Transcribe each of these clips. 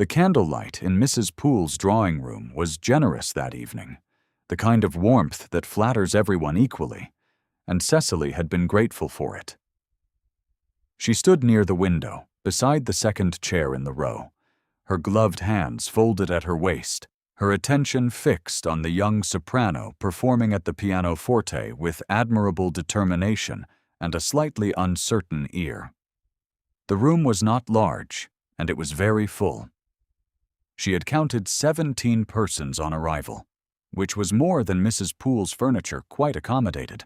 The candlelight in Mrs. Poole's drawing room was generous that evening, the kind of warmth that flatters everyone equally, and Cecily had been grateful for it. She stood near the window, beside the second chair in the row, her gloved hands folded at her waist, her attention fixed on the young soprano performing at the pianoforte with admirable determination and a slightly uncertain ear. The room was not large, and it was very full. She had counted 17 persons on arrival, which was more than Mrs. Poole's furniture quite accommodated,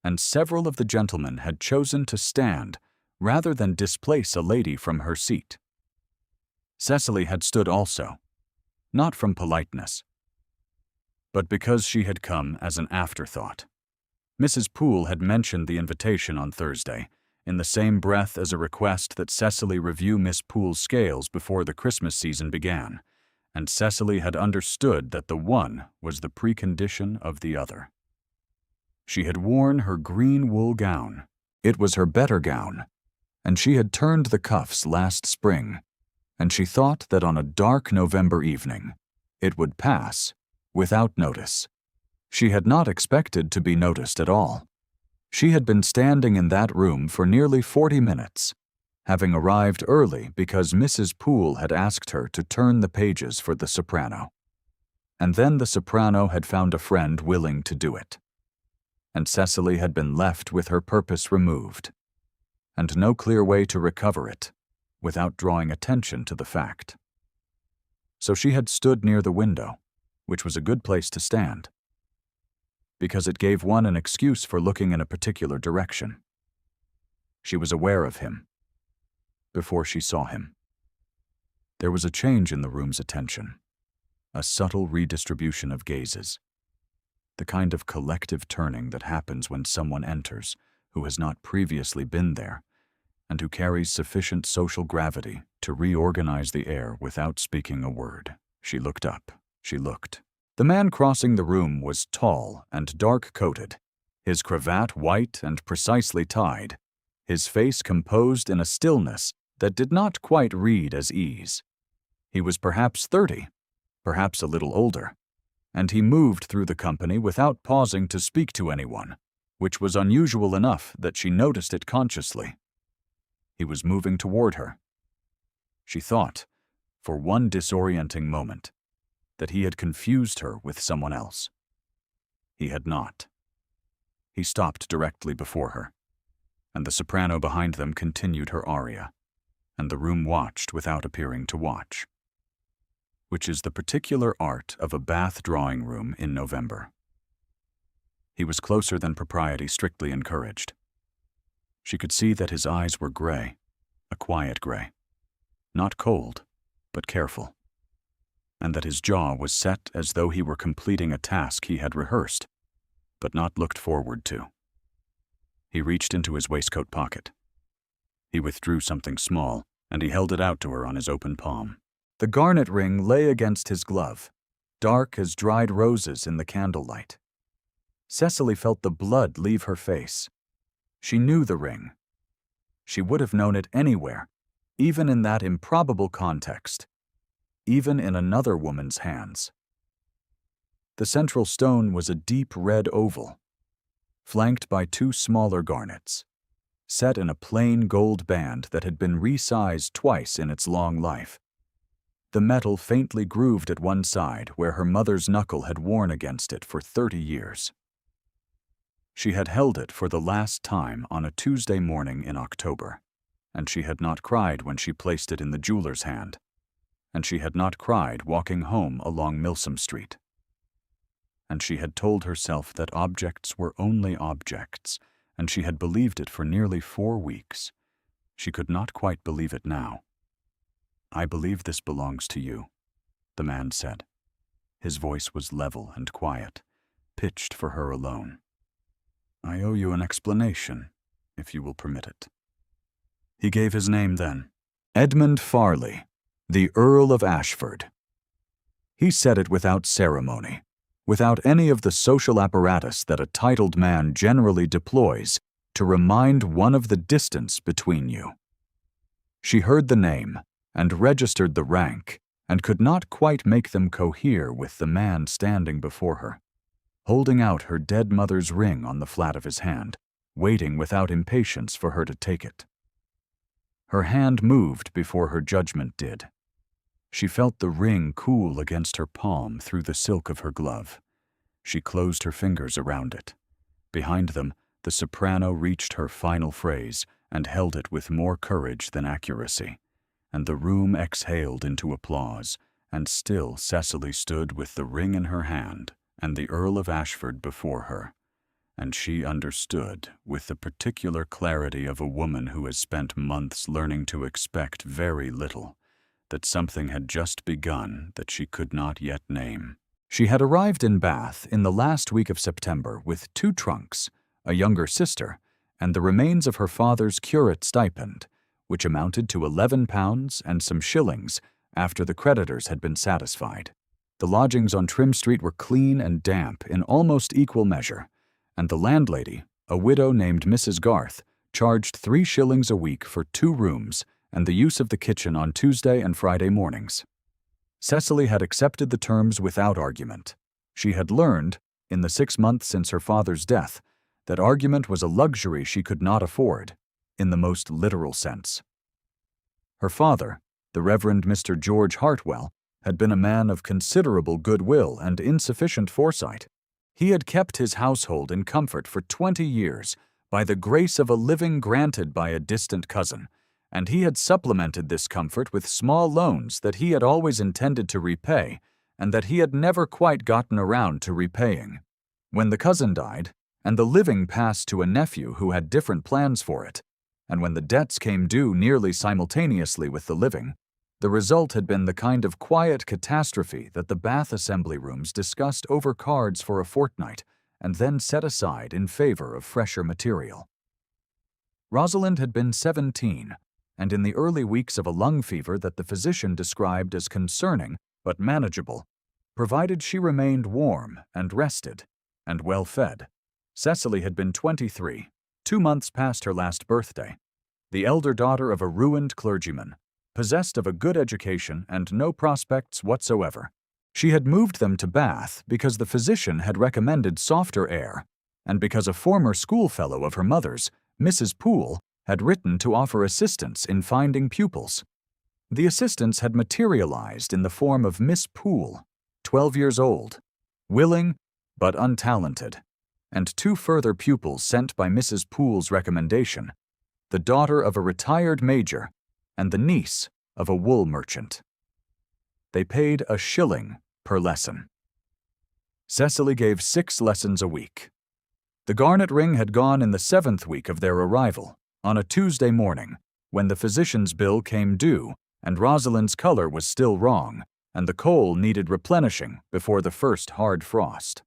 and several of the gentlemen had chosen to stand rather than displace a lady from her seat. Cecily had stood also, not from politeness, but because she had come as an afterthought. Mrs. Poole had mentioned the invitation on Thursday, in the same breath as a request that Cecily review Miss Poole's scales before the Christmas season began, and Cecily had understood that the one was the precondition of the other. She had worn her green wool gown. It was her better gown, and she had turned the cuffs last spring, and she thought that on a dark November evening it would pass without notice. She had not expected to be noticed at all. She had been standing in that room for nearly 40 minutes, having arrived early because Mrs. Poole had asked her to turn the pages for the soprano. And then the soprano had found a friend willing to do it. And Cecily had been left with her purpose removed, and no clear way to recover it without drawing attention to the fact. So she had stood near the window, which was a good place to stand, because it gave one an excuse for looking in a particular direction. She was aware of him before she saw him. There was a change in the room's attention, a subtle redistribution of gazes, the kind of collective turning that happens when someone enters who has not previously been there and who carries sufficient social gravity to reorganize the air without speaking a word. She looked up. She looked. The man crossing the room was tall and dark-coated, his cravat white and precisely tied, his face composed in a stillness that did not quite read as ease. He was perhaps 30, perhaps a little older, and he moved through the company without pausing to speak to anyone, which was unusual enough that she noticed it consciously. He was moving toward her. She thought, for one disorienting moment, that he had confused her with someone else. He had not. He stopped directly before her, and the soprano behind them continued her aria, and the room watched without appearing to watch, which is the particular art of a Bath drawing room in November. He was closer than propriety strictly encouraged. She could see that his eyes were gray, a quiet gray, not cold, but careful, and that his jaw was set as though he were completing a task he had rehearsed, but not looked forward to. He reached into his waistcoat pocket. He withdrew something small, and he held it out to her on his open palm. The garnet ring lay against his glove, dark as dried roses in the candlelight. Cecily felt the blood leave her face. She knew the ring. She would have known it anywhere, even in that improbable context, even in another woman's hands. The central stone was a deep red oval, flanked by two smaller garnets, set in a plain gold band that had been resized twice in its long life. The metal faintly grooved at one side where her mother's knuckle had worn against it for 30 years. She had held it for the last time on a Tuesday morning in October, and she had not cried when she placed it in the jeweler's hand, and she had not cried walking home along Milsom Street. And she had told herself that objects were only objects, and she had believed it for nearly 4 weeks. She could not quite believe it now. "I believe this belongs to you," the man said. His voice was level and quiet, pitched for her alone. "I owe you an explanation, if you will permit it." He gave his name then. Edmund Farley, the Earl of Ashford. He said it without ceremony, without any of the social apparatus that a titled man generally deploys to remind one of the distance between you. She heard the name, and registered the rank, and could not quite make them cohere with the man standing before her, holding out her dead mother's ring on the flat of his hand, waiting without impatience for her to take it. Her hand moved before her judgment did. She felt the ring cool against her palm through the silk of her glove. She closed her fingers around it. Behind them, the soprano reached her final phrase and held it with more courage than accuracy, and the room exhaled into applause, and still Cecily stood with the ring in her hand and the Earl of Ashford before her, and she understood, with the particular clarity of a woman who has spent months learning to expect very little, that something had just begun that she could not yet name. She had arrived in Bath in the last week of September with 2 trunks, a younger sister, and the remains of her father's curate stipend, which amounted to £11 and some shillings after the creditors had been satisfied. The lodgings on Trim Street were clean and damp in almost equal measure, and the landlady, a widow named Mrs. Garth, charged 3 shillings a week for 2 rooms and the use of the kitchen on Tuesday and Friday mornings. Cecily had accepted the terms without argument. She had learned, in the 6 months since her father's death, that argument was a luxury she could not afford, in the most literal sense. Her father, the Reverend Mr. George Hartwell, had been a man of considerable goodwill and insufficient foresight. He had kept his household in comfort for 20 years by the grace of a living granted by a distant cousin, and he had supplemented this comfort with small loans that he had always intended to repay and that he had never quite gotten around to repaying. When the cousin died, and the living passed to a nephew who had different plans for it, and when the debts came due nearly simultaneously with the living, the result had been the kind of quiet catastrophe that the Bath assembly rooms discussed over cards for a fortnight and then set aside in favor of fresher material. Rosalind had been 17, and in the early weeks of a lung fever that the physician described as concerning but manageable, provided she remained warm and rested and well fed. Cecily had been 23, 2 months past her last birthday, the elder daughter of a ruined clergyman, possessed of a good education and no prospects whatsoever. She had moved them to Bath because the physician had recommended softer air, and because a former schoolfellow of her mother's, Mrs. Poole, had written to offer assistance in finding pupils. The assistance had materialized in the form of Miss Poole, 12 years old, willing but untalented, and 2 further pupils sent by Mrs. Poole's recommendation, the daughter of a retired major and the niece of a wool merchant. They paid a shilling per lesson. Cecily gave 6 lessons a week. The garnet ring had gone in the 7th week of their arrival, on a Tuesday morning, when the physician's bill came due and Rosalind's color was still wrong, and the coal needed replenishing before the first hard frost.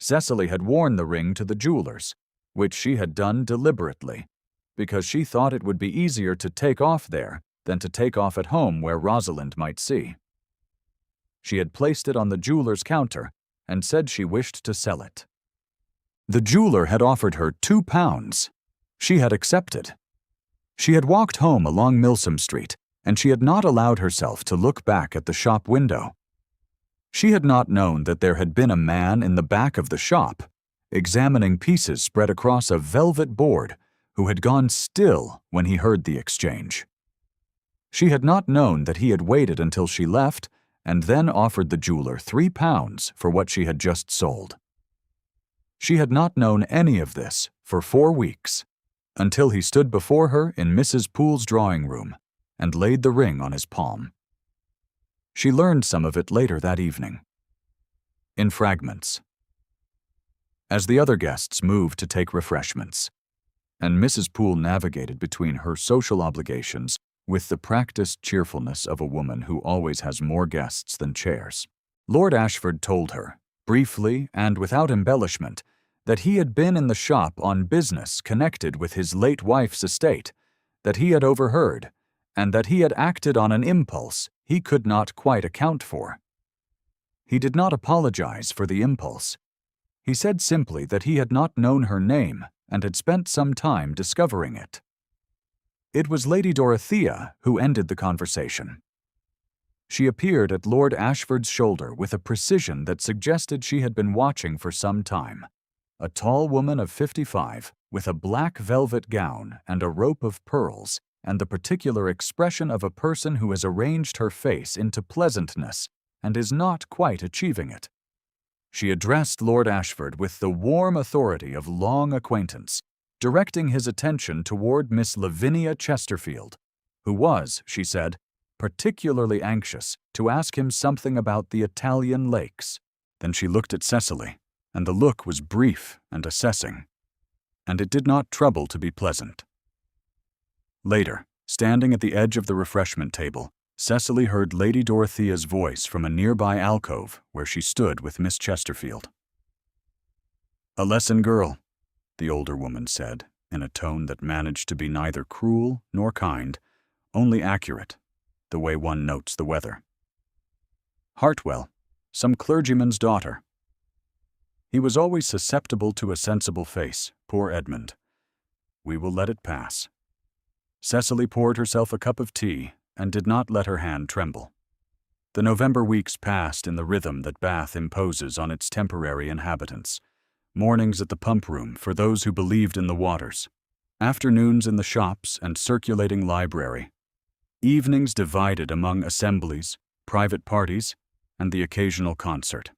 Cecily had worn the ring to the jeweler's, which she had done deliberately, because she thought it would be easier to take off there than to take off at home where Rosalind might see. She had placed it on the jeweler's counter and said she wished to sell it. The jeweler had offered her £2. She had accepted. She had walked home along Milsom Street, and she had not allowed herself to look back at the shop window. She had not known that there had been a man in the back of the shop, examining pieces spread across a velvet board, who had gone still when he heard the exchange. She had not known that he had waited until she left and then offered the jeweler £3 for what she had just sold. She had not known any of this for 4 weeks, until he stood before her in Mrs. Poole's drawing room and laid the ring on his palm. She learned some of it later that evening, in fragments. As the other guests moved to take refreshments, and Mrs. Poole navigated between her social obligations with the practiced cheerfulness of a woman who always has more guests than chairs, Lord Ashford told her, briefly and without embellishment, that he had been in the shop on business connected with his late wife's estate, that he had overheard, and that he had acted on an impulse he could not quite account for. He did not apologize for the impulse. He said simply that he had not known her name and had spent some time discovering it. It was Lady Dorothea who ended the conversation. She appeared at Lord Ashford's shoulder with a precision that suggested she had been watching for some time. A tall woman of 55, with a black velvet gown and a rope of pearls, and the particular expression of a person who has arranged her face into pleasantness and is not quite achieving it. She addressed Lord Ashford with the warm authority of long acquaintance, directing his attention toward Miss Lavinia Chesterfield, who was, she said, particularly anxious to ask him something about the Italian lakes. Then she looked at Cecily, and the look was brief and assessing, and it did not trouble to be pleasant. Later, standing at the edge of the refreshment table, Cecily heard Lady Dorothea's voice from a nearby alcove where she stood with Miss Chesterfield. "A lesson, girl," the older woman said, in a tone that managed to be neither cruel nor kind, only accurate, the way one notes the weather. "Hartwell, some clergyman's daughter." He was always susceptible to a sensible face, poor Edmund. We will let it pass. Cecily poured herself a cup of tea and did not let her hand tremble. The November weeks passed in the rhythm that Bath imposes on its temporary inhabitants. Mornings at the pump room for those who believed in the waters, afternoons in the shops and circulating library, evenings divided among assemblies, private parties, and the occasional concert.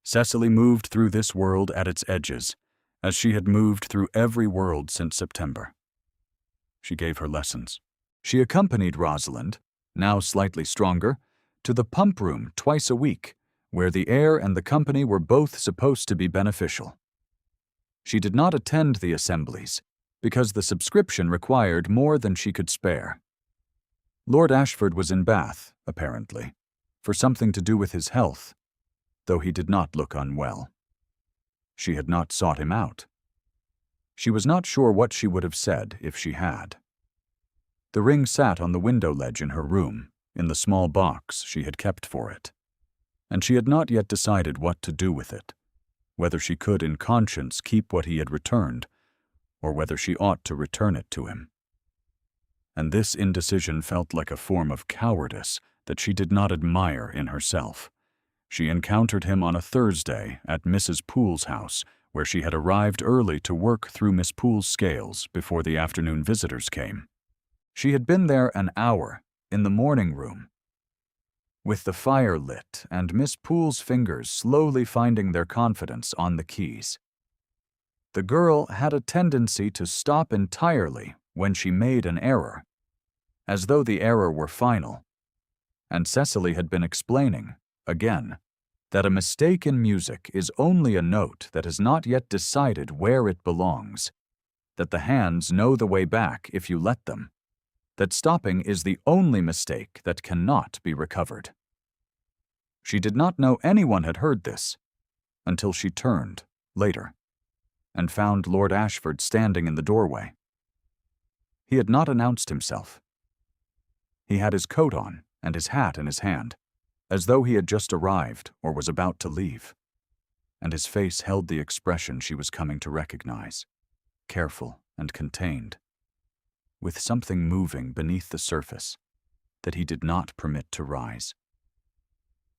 Cecily moved through this world at its edges, as she had moved through every world since September. She gave her lessons. She accompanied Rosalind, now slightly stronger, to the pump room twice a week, where the air and the company were both supposed to be beneficial. She did not attend the assemblies, because the subscription required more than she could spare. Lord Ashford was in Bath, apparently, for something to do with his health, though he did not look unwell. She had not sought him out. She was not sure what she would have said if she had. The ring sat on the window ledge in her room, in the small box she had kept for it, and she had not yet decided what to do with it, whether she could in conscience keep what he had returned, or whether she ought to return it to him. And this indecision felt like a form of cowardice that she did not admire in herself. She encountered him on a Thursday at Mrs. Poole's house, where she had arrived early to work through Miss Poole's scales before the afternoon visitors came. She had been there an hour, in the morning room, with the fire lit and Miss Poole's fingers slowly finding their confidence on the keys. The girl had a tendency to stop entirely when she made an error, as though the error were final, and Cecily had been explaining, again, that a mistake in music is only a note that has not yet decided where it belongs, that the hands know the way back if you let them, that stopping is the only mistake that cannot be recovered. She did not know anyone had heard this, until she turned, later, and found Lord Ashford standing in the doorway. He had not announced himself. He had his coat on and his hat in his hand, as though he had just arrived or was about to leave, and his face held the expression she was coming to recognize, careful and contained, with something moving beneath the surface that he did not permit to rise.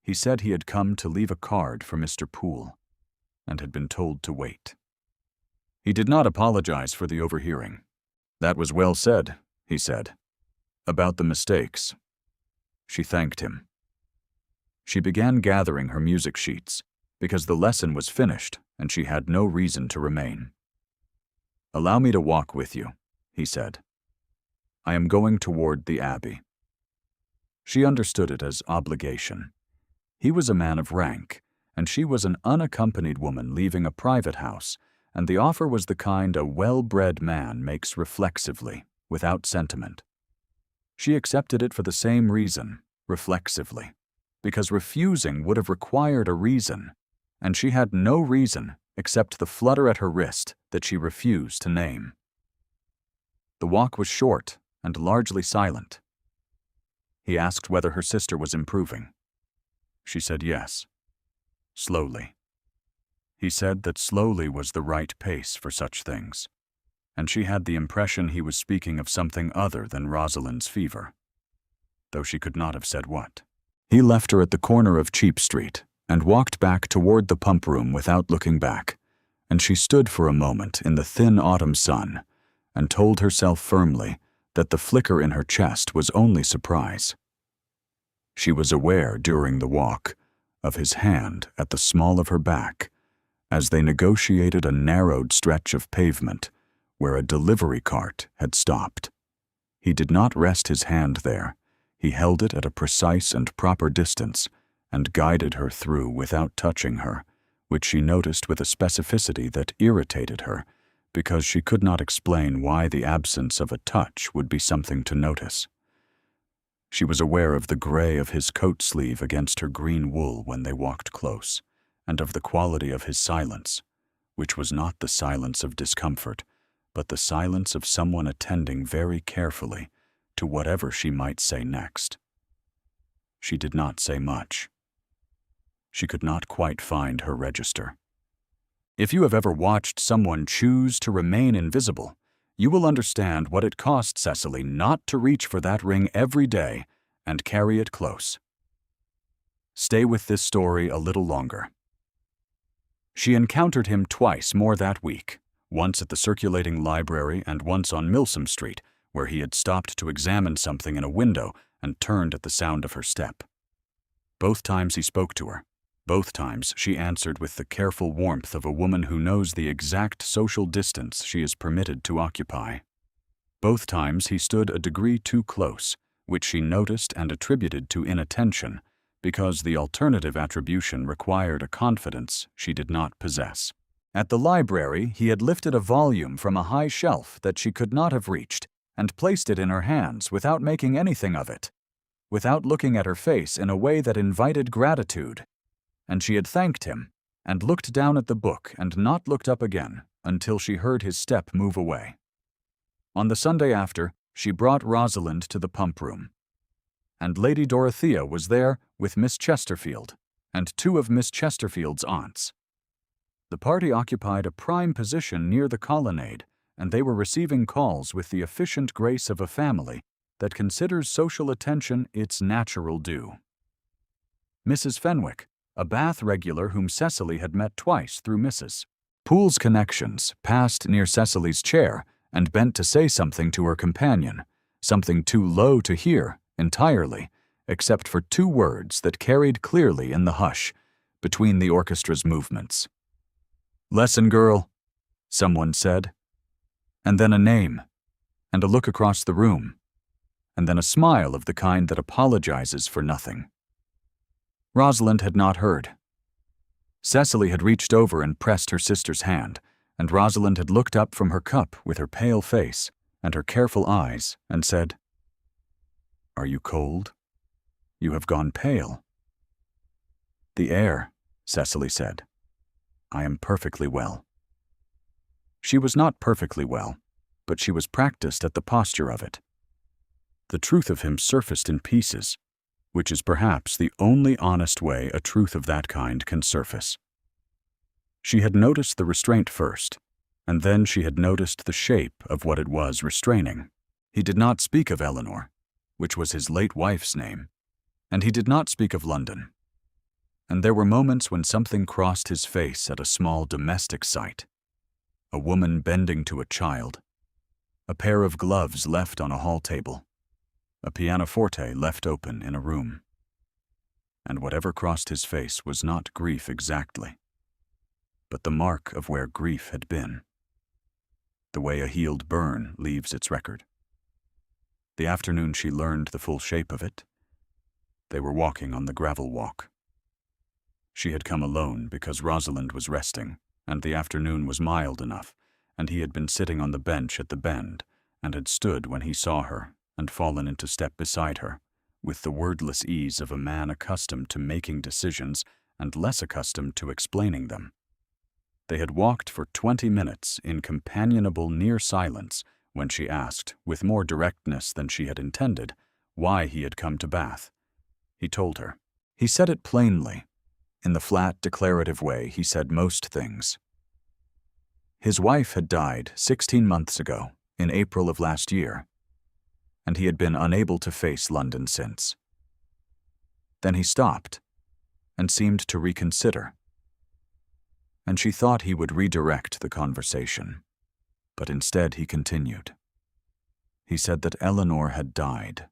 He said he had come to leave a card for Mr. Poole, and had been told to wait. He did not apologize for the overhearing. "That was well said," he said, "about the mistakes." She thanked him. She began gathering her music sheets, because the lesson was finished and she had no reason to remain. "Allow me to walk with you," he said. "I am going toward the Abbey." She understood it as obligation. He was a man of rank, and she was an unaccompanied woman leaving a private house, and the offer was the kind a well-bred man makes reflexively, without sentiment. She accepted it for the same reason, reflexively, because refusing would have required a reason, and she had no reason except the flutter at her wrist that she refused to name. The walk was short and largely silent. He asked whether her sister was improving. She said yes. Slowly. He said that slowly was the right pace for such things. and she had the impression he was speaking of something other than Rosalind's fever, though she could not have said what. He left her at the corner of Cheap Street and walked back toward the pump room without looking back, and she stood for a moment in the thin autumn sun and told herself firmly that the flicker in her chest was only surprise. She was aware during the walk of his hand at the small of her back as they negotiated a narrowed stretch of pavement where a delivery cart had stopped. He did not rest his hand there. He held it at a precise and proper distance and guided her through without touching her, which she noticed with a specificity that irritated her, because she could not explain why the absence of a touch would be something to notice. She was aware of the gray of his coat sleeve against her green wool when they walked close, and of the quality of his silence, which was not the silence of discomfort, but the silence of someone attending very carefully to whatever she might say next. She did not say much. She could not quite find her register. If you have ever watched someone choose to remain invisible, you will understand what it cost Cecily not to reach for that ring every day and carry it close. Stay with this story a little longer. She encountered him twice more that week, once at the circulating library and once on Milsom Street, where he had stopped to examine something in a window and turned at the sound of her step. Both times he spoke to her. Both times she answered with the careful warmth of a woman who knows the exact social distance she is permitted to occupy. Both times he stood a degree too close, which she noticed and attributed to inattention, because the alternative attribution required a confidence she did not possess. At the library, he had lifted a volume from a high shelf that she could not have reached and placed it in her hands without making anything of it, without looking at her face in a way that invited gratitude. And she had thanked him and looked down at the book and not looked up again until she heard his step move away. On the Sunday after, she brought Rosalind to the pump room, and Lady Dorothea was there with Miss Chesterfield and two of Miss Chesterfield's aunts. The party occupied a prime position near the colonnade, and they were receiving calls with the efficient grace of a family that considers social attention its natural due. Mrs. Fenwick, a Bath regular whom Cecily had met twice through Mrs. Poole's connections, passed near Cecily's chair and bent to say something to her companion, something too low to hear entirely, except for two words that carried clearly in the hush between the orchestra's movements. "Lesson, girl," someone said, and then a name, and a look across the room, and then a smile of the kind that apologizes for nothing. Rosalind had not heard. Cecily had reached over and pressed her sister's hand, and Rosalind had looked up from her cup with her pale face and her careful eyes and said, "Are you cold? You have gone pale." "The air," Cecily said. "I am perfectly well." She was not perfectly well, but she was practiced at the posture of it. The truth of him surfaced in pieces, which is perhaps the only honest way a truth of that kind can surface. She had noticed the restraint first, and then she had noticed the shape of what it was restraining. He did not speak of Eleanor, which was his late wife's name, and he did not speak of London. And there were moments when something crossed his face at a small domestic sight. A woman bending to a child, a pair of gloves left on a hall table, a pianoforte left open in a room. And whatever crossed his face was not grief exactly, but the mark of where grief had been, the way a healed burn leaves its record. The afternoon she learned the full shape of it. They were walking on the gravel walk. She had come alone because Rosalind was resting, and the afternoon was mild enough, and he had been sitting on the bench at the bend, and had stood when he saw her, and fallen into step beside her, with the wordless ease of a man accustomed to making decisions and less accustomed to explaining them. They had walked for 20 minutes in companionable near silence when she asked, with more directness than she had intended, why he had come to Bath. He told her. He said it plainly, in the flat, declarative way he said most things. His wife had died 16 months ago, in April of last year, and he had been unable to face London since. Then he stopped and seemed to reconsider, and she thought he would redirect the conversation, but instead he continued. He said that Eleanor had died,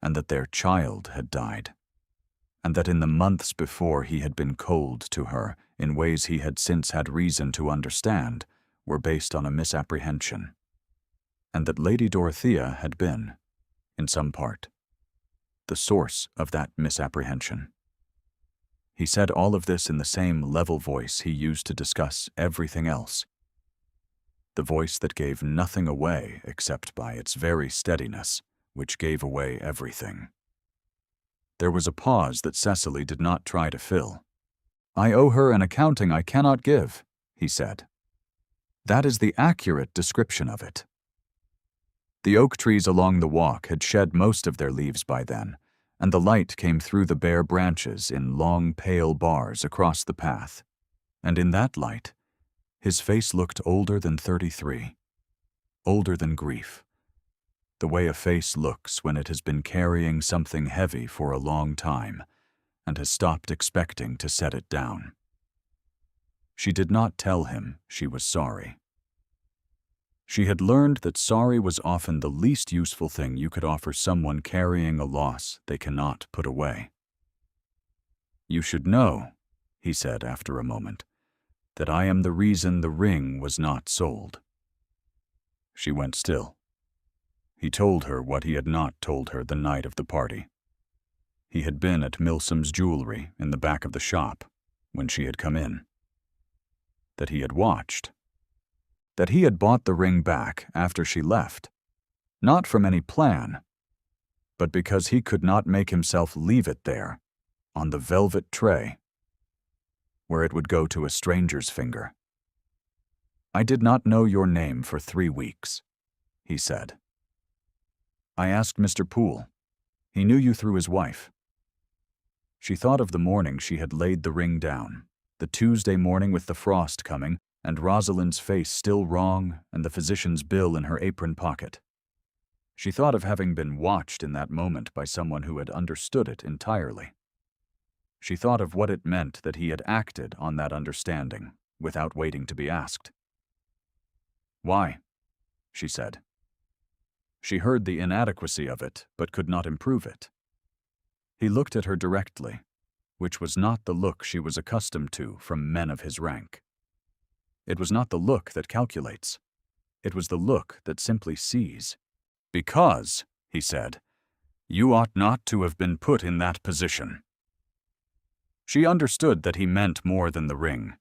and that their child had died, and that in the months before he had been cold to her in ways he had since had reason to understand were based on a misapprehension, and that Lady Dorothea had been, in some part, the source of that misapprehension. He said all of this in the same level voice he used to discuss everything else, the voice that gave nothing away except by its very steadiness, which gave away everything. There was a pause that Cecily did not try to fill. "I owe her an accounting I cannot give," he said. "That is the accurate description of it." The oak trees along the walk had shed most of their leaves by then, and the light came through the bare branches in long, pale bars across the path. And in that light, his face looked older than 33, older than grief, the way a face looks when it has been carrying something heavy for a long time and has stopped expecting to set it down. She did not tell him she was sorry. She had learned that sorry was often the least useful thing you could offer someone carrying a loss they cannot put away. "You should know," he said after a moment, "that I am the reason the ring was not sold." She went still. He told her what he had not told her the night of the party. He had been at Milsom's jewelry in the back of the shop when she had come in. That he had watched. That he had bought the ring back after she left, not from any plan, but because he could not make himself leave it there, on the velvet tray, where it would go to a stranger's finger. "I did not know your name for 3 weeks," he said. "I asked Mr. Poole. He knew you through his wife." She thought of the morning she had laid the ring down, the Tuesday morning with the frost coming, and Rosalind's face still wrong and the physician's bill in her apron pocket. She thought of having been watched in that moment by someone who had understood it entirely. She thought of what it meant that he had acted on that understanding without waiting to be asked. "Why?" she said. She heard the inadequacy of it, but could not improve it. He looked at her directly, which was not the look she was accustomed to from men of his rank. It was not the look that calculates. It was the look that simply sees. "Because," he said, "you ought not to have been put in that position." She understood that he meant more than the ring.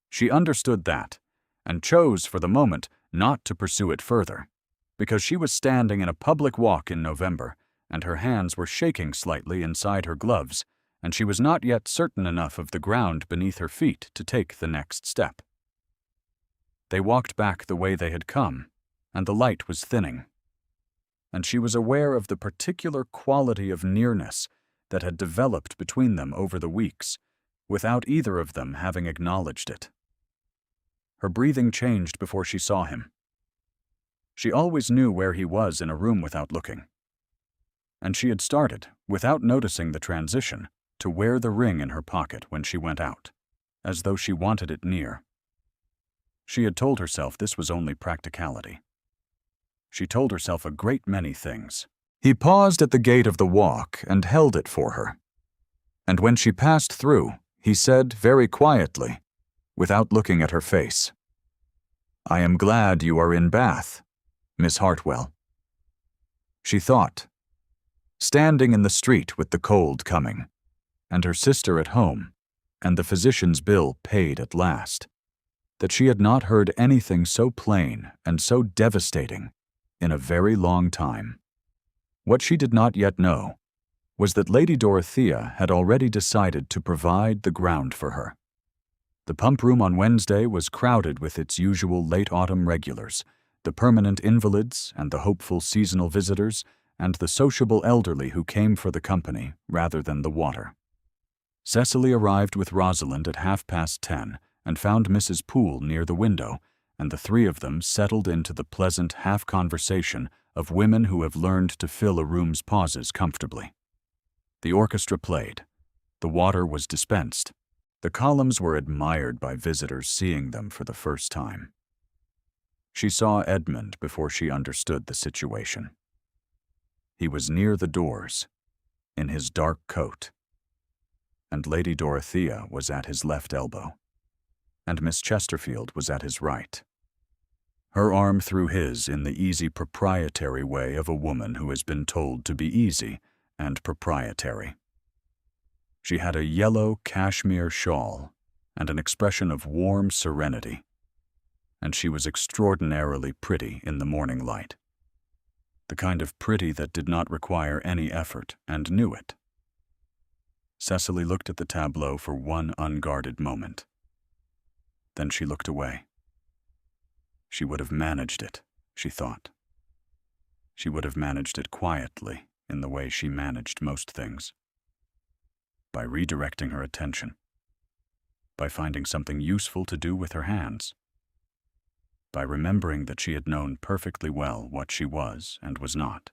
She understood that, and chose for the moment not to pursue it further, because she was standing in a public walk in November, and her hands were shaking slightly inside her gloves, and she was not yet certain enough of the ground beneath her feet to take the next step. They walked back the way they had come, and the light was thinning, and she was aware of the particular quality of nearness that had developed between them over the weeks, without either of them having acknowledged it. Her breathing changed before she saw him. She always knew where he was in a room without looking, and she had started, without noticing the transition, to wear the ring in her pocket when she went out, as though she wanted it near. She had told herself this was only practicality. She told herself a great many things. He paused at the gate of the walk and held it for her. And when she passed through, he said very quietly, without looking at her face, "I am glad you are in Bath, Miss Hartwell." She thought, standing in the street with the cold coming, and her sister at home, and the physician's bill paid at last, that she had not heard anything so plain and so devastating in a very long time. What she did not yet know was that Lady Dorothea had already decided to provide the ground for her. The pump room on Wednesday was crowded with its usual late autumn regulars, the permanent invalids and the hopeful seasonal visitors, and the sociable elderly who came for the company rather than the water. Cecily arrived with Rosalind at 10:30 and found Mrs. Poole near the window, and the three of them settled into the pleasant half-conversation of women who have learned to fill a room's pauses comfortably. The orchestra played. The water was dispensed. The columns were admired by visitors seeing them for the first time. She saw Edmund before she understood the situation. He was near the doors, in his dark coat, and Lady Dorothea was at his left elbow, and Miss Chesterfield was at his right. Her arm through his in the easy proprietary way of a woman who has been told to be easy and proprietary. She had a yellow cashmere shawl and an expression of warm serenity, and she was extraordinarily pretty in the morning light. The kind of pretty that did not require any effort and knew it. Cecily looked at the tableau for one unguarded moment. Then she looked away. She would have managed it, she thought. She would have managed it quietly, in the way she managed most things. By redirecting her attention. By finding something useful to do with her hands. By remembering that she had known perfectly well what she was and was not.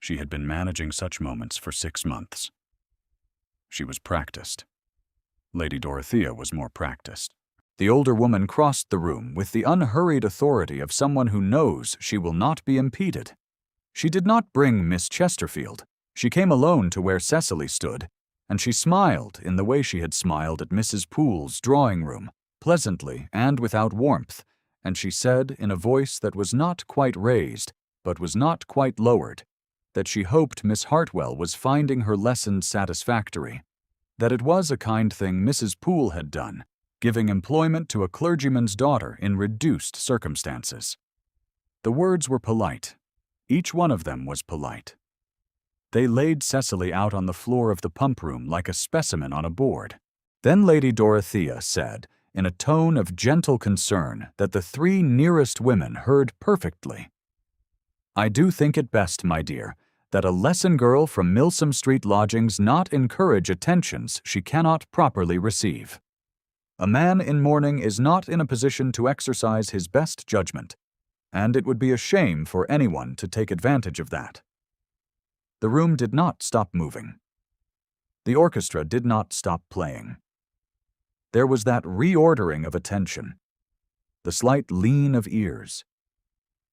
She had been managing such moments for 6 months. She was practiced. Lady Dorothea was more practiced. The older woman crossed the room with the unhurried authority of someone who knows she will not be impeded. She did not bring Miss Chesterfield. She came alone to where Cecily stood, and she smiled in the way she had smiled at Mrs. Poole's drawing room, pleasantly and without warmth, and she said in a voice that was not quite raised, but was not quite lowered, that she hoped Miss Hartwell was finding her lesson satisfactory, that it was a kind thing Mrs. Poole had done, giving employment to a clergyman's daughter in reduced circumstances. The words were polite. Each one of them was polite. They laid Cecily out on the floor of the pump room like a specimen on a board. Then Lady Dorothea said, in a tone of gentle concern that the 3 nearest women heard perfectly, "I do think it best, my dear, that a lesson girl from Milsom Street lodgings not encourage attentions she cannot properly receive. A man in mourning is not in a position to exercise his best judgment, and it would be a shame for anyone to take advantage of that." The room did not stop moving. The orchestra did not stop playing. There was that reordering of attention, the slight lean of ears,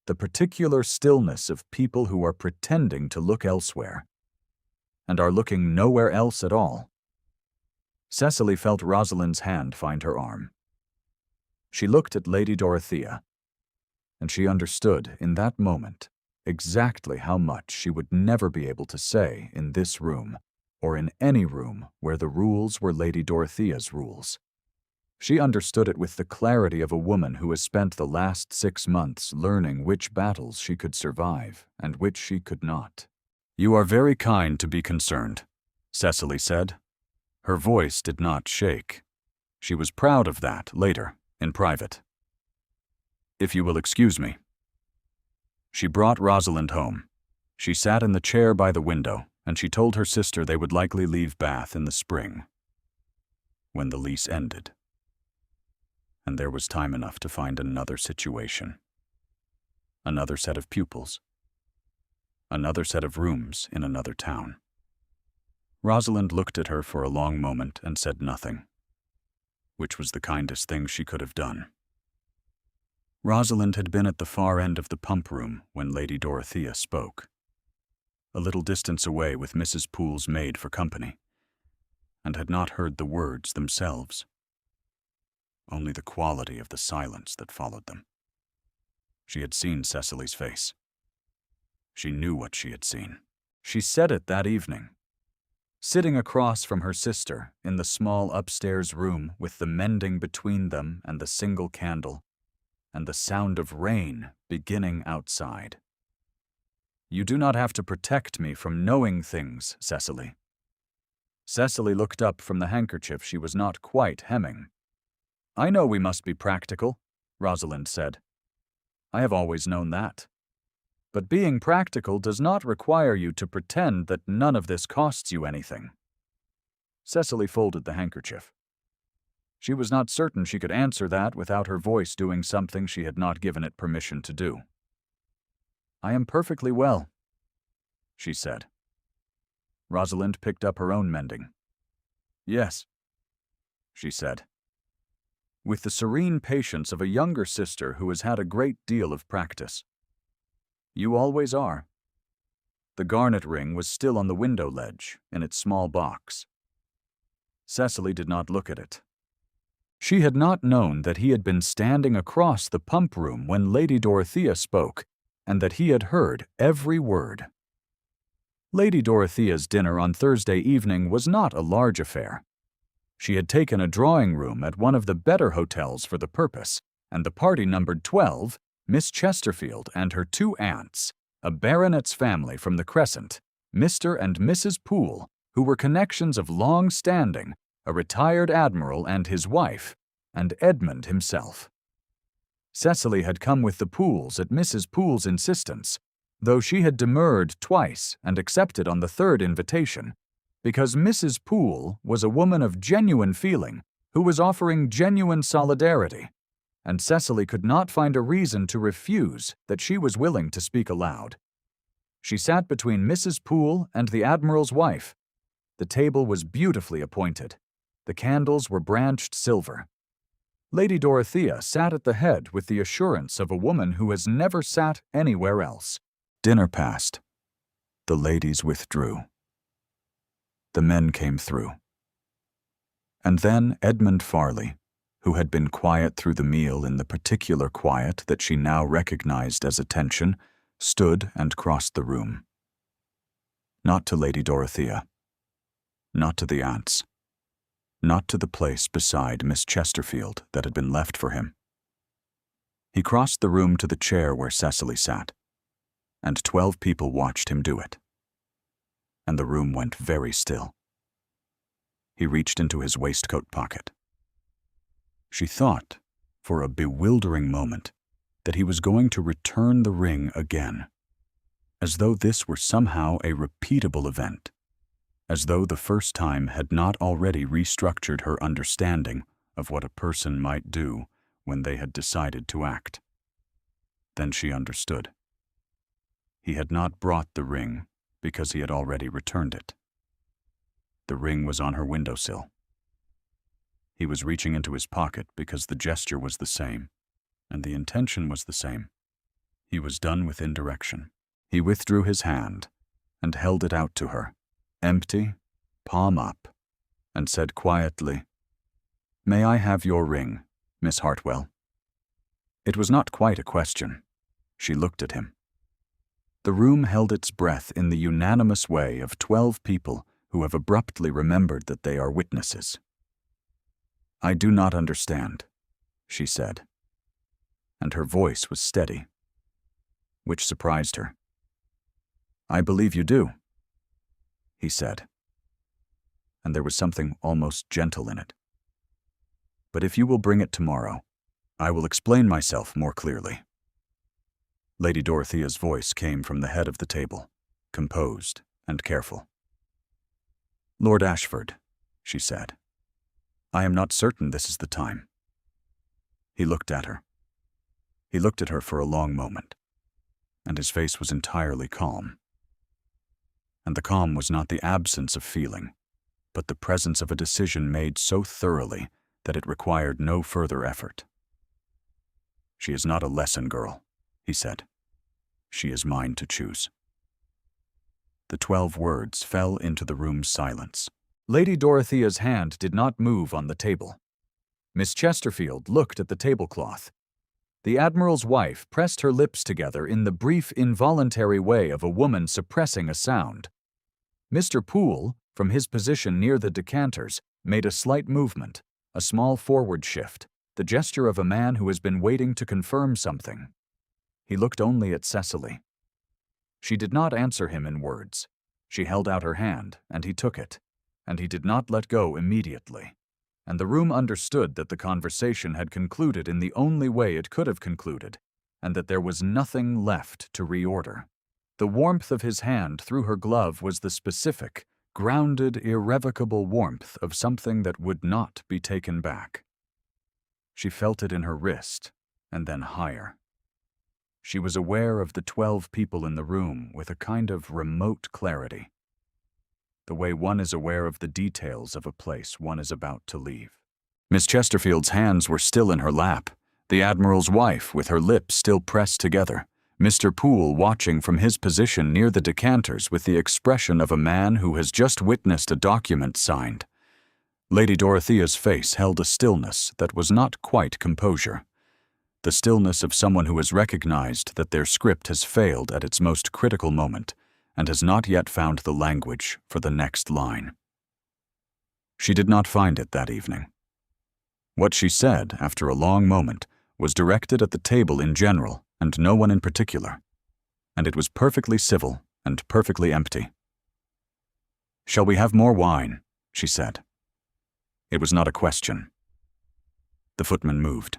the particular stillness of people who are pretending to look elsewhere, and are looking nowhere else at all. Cecily felt Rosalind's hand find her arm. She looked at Lady Dorothea, and she understood in that moment exactly how much she would never be able to say in this room, or in any room where the rules were Lady Dorothea's rules. She understood it with the clarity of a woman who has spent the last 6 months learning which battles she could survive and which she could not. "You are very kind to be concerned," Cecily said. Her voice did not shake. She was proud of that later, in private. "If you will excuse me." She brought Rosalind home. She sat in the chair by the window, and she told her sister they would likely leave Bath in the spring, when the lease ended. And there was time enough to find another situation. Another set of pupils. Another set of rooms in another town. Rosalind looked at her for a long moment and said nothing, which was the kindest thing she could have done. Rosalind had been at the far end of the pump room when Lady Dorothea spoke, a little distance away with Mrs. Poole's maid for company, and had not heard the words themselves, only the quality of the silence that followed them. She had seen Cecily's face. She knew what she had seen. She said it that evening, sitting across from her sister in the small upstairs room with the mending between them and the single candle, and the sound of rain beginning outside. "You do not have to protect me from knowing things, Cecily." Cecily looked up from the handkerchief she was not quite hemming. "I know we must be practical," Rosalind said. "I have always known that. But being practical does not require you to pretend that none of this costs you anything." Cecily folded the handkerchief. She was not certain she could answer that without her voice doing something she had not given it permission to do. "I am perfectly well," she said. Rosalind picked up her own mending. "Yes," she said, with the serene patience of a younger sister who has had a great deal of practice. "You always are." The garnet ring was still on the window ledge, in its small box. Cecily did not look at it. She had not known that he had been standing across the pump room when Lady Dorothea spoke, and that he had heard every word. Lady Dorothea's dinner on Thursday evening was not a large affair. She had taken a drawing room at one of the better hotels for the purpose, and the party numbered 12, Miss Chesterfield and her 2 aunts, a baronet's family from the Crescent, Mr. and Mrs. Poole, who were connections of long standing, a retired admiral and his wife, and Edmund himself. Cecily had come with the Pooles at Mrs. Poole's insistence, though she had demurred twice and accepted on the 3rd invitation, because Mrs. Poole was a woman of genuine feeling who was offering genuine solidarity, and Cecily could not find a reason to refuse that she was willing to speak aloud. She sat between Mrs. Poole and the Admiral's wife. The table was beautifully appointed. The candles were branched silver. Lady Dorothea sat at the head with the assurance of a woman who has never sat anywhere else. Dinner passed. The ladies withdrew. The men came through. And then Edmund Farley, who had been quiet through the meal in the particular quiet that she now recognized as attention, stood and crossed the room. Not to Lady Dorothea. Not to the aunts. Not to the place beside Miss Chesterfield that had been left for him. He crossed the room to the chair where Cecily sat, and 12 people watched him do it. And the room went very still. He reached into his waistcoat pocket. She thought, for a bewildering moment, that he was going to return the ring again, as though this were somehow a repeatable event, as though the first time had not already restructured her understanding of what a person might do when they had decided to act. Then she understood. He had not brought the ring because he had already returned it. The ring was on her windowsill. He was reaching into his pocket because the gesture was the same, and the intention was the same. He was done with indirection. He withdrew his hand and held it out to her, empty, palm up, and said quietly, "May I have your ring, Miss Hartwell?" It was not quite a question. She looked at him. The room held its breath in the unanimous way of 12 people who have abruptly remembered that they are witnesses. "I do not understand," she said, and her voice was steady, which surprised her. "I believe you do," he said, and there was something almost gentle in it. "But if you will bring it tomorrow, I will explain myself more clearly." Lady Dorothea's voice came from the head of the table, composed and careful. "Lord Ashford," she said, "I am not certain this is the time." He looked at her. He looked at her for a long moment, and his face was entirely calm. And the calm was not the absence of feeling, but the presence of a decision made so thoroughly that it required no further effort. "She is not a lesson girl," he said. "She is mine to choose." The 12 words fell into the room's silence. Lady Dorothea's hand did not move on the table. Miss Chesterfield looked at the tablecloth. The Admiral's wife pressed her lips together in the brief, involuntary way of a woman suppressing a sound. Mr. Poole, from his position near the decanters, made a slight movement, a small forward shift, the gesture of a man who has been waiting to confirm something. He looked only at Cecily. She did not answer him in words. She held out her hand, and he took it, and he did not let go immediately. And the room understood that the conversation had concluded in the only way it could have concluded, and that there was nothing left to reorder. The warmth of his hand through her glove was the specific, grounded, irrevocable warmth of something that would not be taken back. She felt it in her wrist, and then higher. She was aware of the 12 people in the room with a kind of remote clarity, the way one is aware of the details of a place one is about to leave. Miss Chesterfield's hands were still in her lap, the Admiral's wife with her lips still pressed together, Mr. Poole watching from his position near the decanters with the expression of a man who has just witnessed a document signed. Lady Dorothea's face held a stillness that was not quite composure, the stillness of someone who has recognized that their script has failed at its most critical moment and has not yet found the language for the next line. She did not find it that evening. What she said, after a long moment, was directed at the table in general and no one in particular, and it was perfectly civil and perfectly empty. "Shall we have more wine?" she said. It was not a question. The footman moved.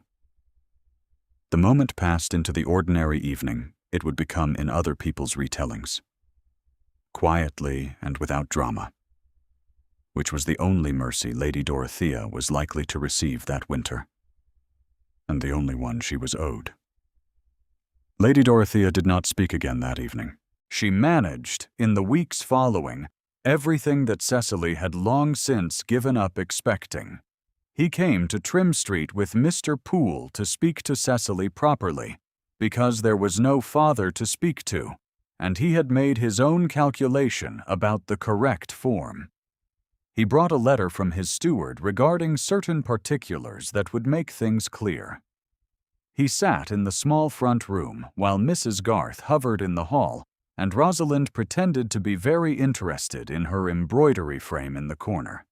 The moment passed into the ordinary evening it would become in other people's retellings, quietly and without drama, which was the only mercy Lady Dorothea was likely to receive that winter, and the only one she was owed. Lady Dorothea did not speak again that evening. She managed, in the weeks following, everything that Cecily had long since given up expecting. He came to Trim Street with Mr. Poole to speak to Cecily properly, because there was no father to speak to, and he had made his own calculation about the correct form. He brought a letter from his steward regarding certain particulars that would make things clear. He sat in the small front room while Mrs. Garth hovered in the hall, and Rosalind pretended to be very interested in her embroidery frame in the corner.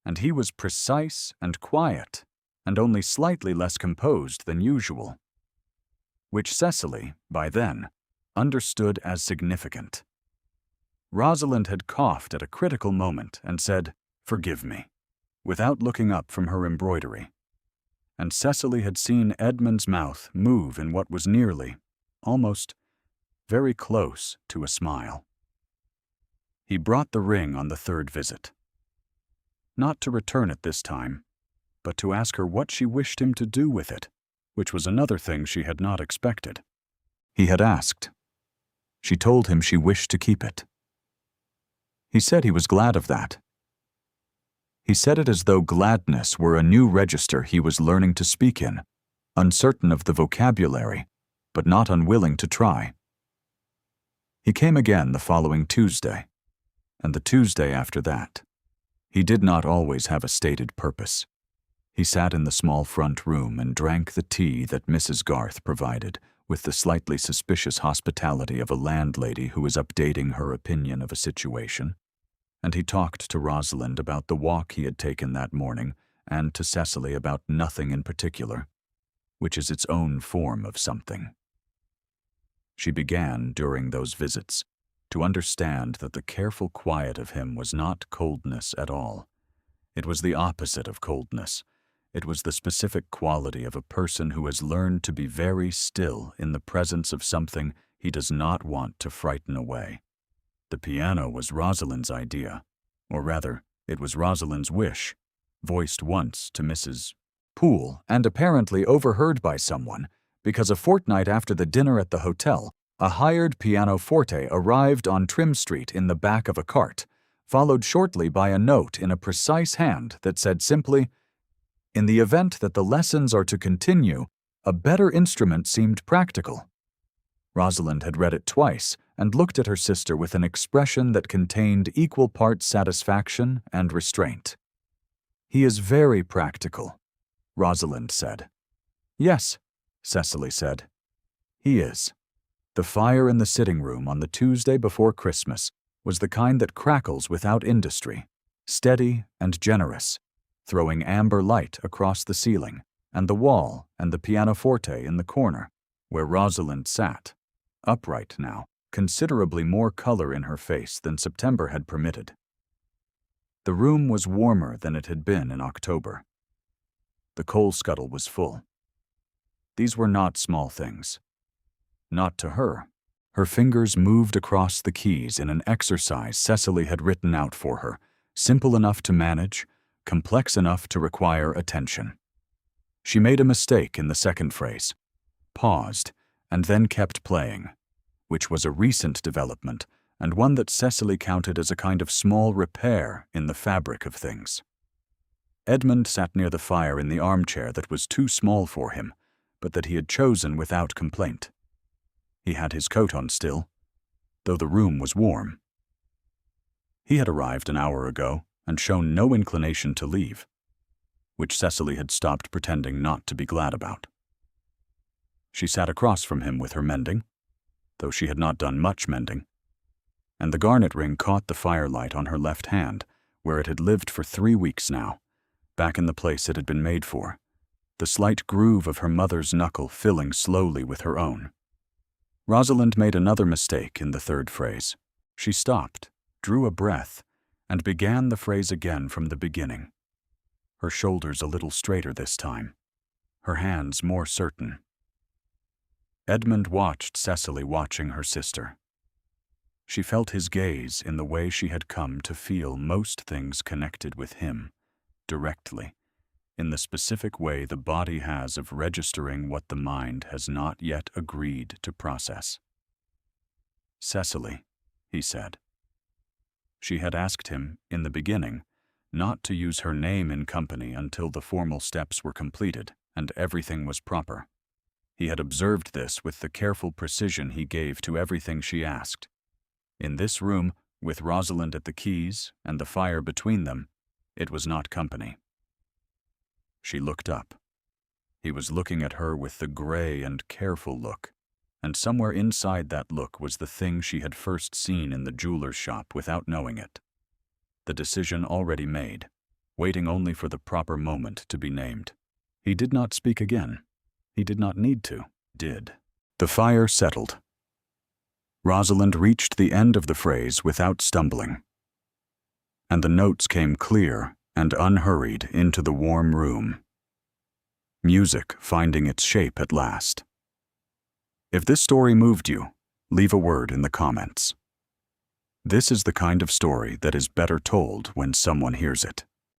And he was precise and quiet, and only slightly less composed than usual, which Cecily, by then, understood as significant. Rosalind had coughed at a critical moment and said, "Forgive me," without looking up from her embroidery. And Cecily had seen Edmund's mouth move in what was nearly, almost, very close to a smile. He brought the ring on the third visit. Not to return it this time, but to ask her what she wished him to do with it, which was another thing she had not expected. He had asked. She told him she wished to keep it. He said he was glad of that. He said it as though gladness were a new register he was learning to speak in, uncertain of the vocabulary, but not unwilling to try. He came again the following Tuesday, and the Tuesday after that. He did not always have a stated purpose. He sat in the small front room and drank the tea that Mrs. Garth provided, with the slightly suspicious hospitality of a landlady who is updating her opinion of a situation. And he talked to Rosalind about the walk he had taken that morning, and to Cecily about nothing in particular, which is its own form of something. She began, during those visits, to understand that the careful quiet of him was not coldness at all. It was the opposite of coldness. It was the specific quality of a person who has learned to be very still in the presence of something he does not want to frighten away. The piano was Rosalind's idea, or rather, it was Rosalind's wish, voiced once to Mrs. Poole and apparently overheard by someone, because a fortnight after the dinner at the hotel, a hired pianoforte arrived on Trim Street in the back of a cart, followed shortly by a note in a precise hand that said simply, "In the event that the lessons are to continue, a better instrument seemed practical." Rosalind had read it twice and looked at her sister with an expression that contained equal parts satisfaction and restraint. "He is very practical," Rosalind said. "Yes," Cecily said. "He is." The fire in the sitting room on the Tuesday before Christmas was the kind that crackles without industry, steady and generous, throwing amber light across the ceiling and the wall and the pianoforte in the corner, where Rosalind sat, upright now, considerably more color in her face than September had permitted. The room was warmer than it had been in October. The coal scuttle was full. These were not small things. Not to her. Her fingers moved across the keys in an exercise Cecily had written out for her, simple enough to manage, complex enough to require attention. She made a mistake in the second phrase, paused, and then kept playing, which was a recent development and one that Cecily counted as a kind of small repair in the fabric of things. Edmund sat near the fire in the armchair that was too small for him, but that he had chosen without complaint. He had his coat on still, though the room was warm. He had arrived an hour ago and shown no inclination to leave, which Cecily had stopped pretending not to be glad about. She sat across from him with her mending, though she had not done much mending, and the garnet ring caught the firelight on her left hand, where it had lived for 3 weeks now, back in the place it had been made for, the slight groove of her mother's knuckle filling slowly with her own. Rosalind made another mistake in the third phrase. She stopped, drew a breath, and began the phrase again from the beginning. Her shoulders a little straighter this time, her hands more certain. Edmund watched Cecily watching her sister. She felt his gaze in the way she had come to feel most things connected with him, directly, in the specific way the body has of registering what the mind has not yet agreed to process. "Cecily," he said. She had asked him, in the beginning, not to use her name in company until the formal steps were completed and everything was proper. He had observed this with the careful precision he gave to everything she asked. In this room, with Rosalind at the keys and the fire between them, it was not company. She looked up. He was looking at her with the gray and careful look, and somewhere inside that look was the thing she had first seen in the jeweler's shop without knowing it. The decision already made, waiting only for the proper moment to be named. He did not speak again. He did not need to. Did. The fire settled. Rosalind reached the end of the phrase without stumbling, and the notes came clear and unhurried into the warm room. Music finding its shape at last. If this story moved you, leave a word in the comments. This is the kind of story that is better told when someone hears it.